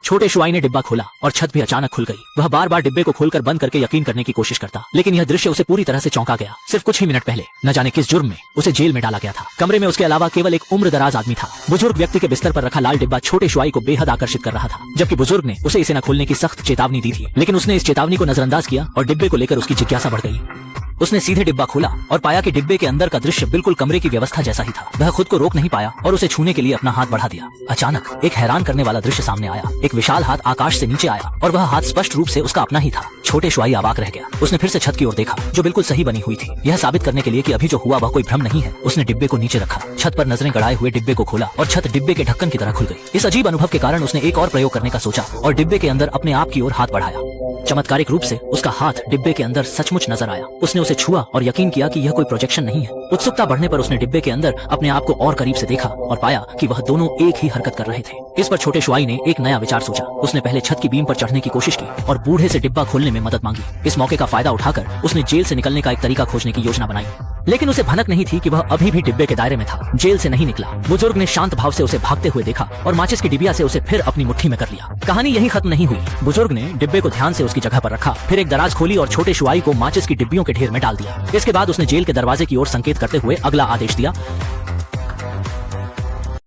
छोटे शुआई ने डिब्बा खोला और छत भी अचानक खुल गई। वह बार बार डिब्बे को खोलकर बंद करके यकीन करने की कोशिश करता, लेकिन यह दृश्य उसे पूरी तरह से चौंका गया। सिर्फ कुछ ही मिनट पहले न जाने किस जुर्म में उसे जेल में डाला गया था। कमरे में उसके अलावा केवल एक उम्रदराज आदमी था। बुजुर्ग व्यक्ति के बिस्तर पर रखा लाल डिब्बा छोटे शुआई को बेहद आकर्षित कर रहा था, जबकि बुजुर्ग ने उसे इसे न खोलने की सख्त चेतावनी दी थी, लेकिन उसने इस चेतावनी को नजरअंदाज किया और डिब्बे को लेकर उसकी जिज्ञासा बढ़ गई। उसने सीधे डिब्बा खोला और पाया कि डिब्बे के अंदर का दृश्य बिल्कुल कमरे की व्यवस्था जैसा ही था। वह खुद को रोक नहीं पाया और उसे छूने के लिए अपना हाथ बढ़ा दिया। अचानक एक हैरान करने वाला दृश्य सामने आया। एक विशाल हाथ आकाश से नीचे आया और वह हाथ स्पष्ट रूप से उसका अपना ही था। छोटे शुआई अवाक रह गया। उसने फिर से छत की ओर देखा, जो बिल्कुल सही बनी हुई थी। यह साबित करने के लिए कि अभी जो हुआ वह कोई भ्रम नहीं है, उसने डिब्बे को नीचे रखा, छत पर नजरें गड़ाए हुए डिब्बे को खोला और छत डिब्बे के ढक्कन की तरह खुल गई। इस अजीब अनुभव के कारण उसने एक और प्रयोग करने का सोचा और डिब्बे के अंदर अपने आप की ओर हाथ बढ़ाया। चमत्कारिक रूप से उसका हाथ डिब्बे के अंदर सचमुच नजर आया। उसने उसे छुआ और यकीन किया कि यह कोई प्रोजेक्शन नहीं है। उत्सुकता बढ़ने पर उसने डिब्बे के अंदर अपने आप को और करीब से देखा और पाया कि वह दोनों एक ही हरकत कर रहे थे। इस पर छोटे शुआई ने एक नया विचार सोचा। उसने पहले छत की बीम पर चढ़ने की कोशिश की और बूढ़े से डिब्बा खोलने में मदद मांगी। इस मौके का फायदा उठाकर उसने जेल से निकलने का एक तरीका खोजने की योजना बनाई, लेकिन उसे भनक नहीं थी कि वह अभी भी डिब्बे के दायरे में था, जेल से नहीं निकला। बुजुर्ग ने शांत भाव से उसे भागते हुए देखा और माचिस की डिबिया से उसे फिर अपनी मुट्ठी में कर लिया। कहानी यही खत्म नहीं हुई। बुजुर्ग ने डिब्बे को ध्यान से उसकी जगह पर रखा, फिर एक दराज खोली और छोटे शुआई को माचिस की डिब्बियों के ढेर में डाल दिया। इसके बाद उसने जेल के दरवाजे की ओर संकेत करते हुए अगला आदेश दिया,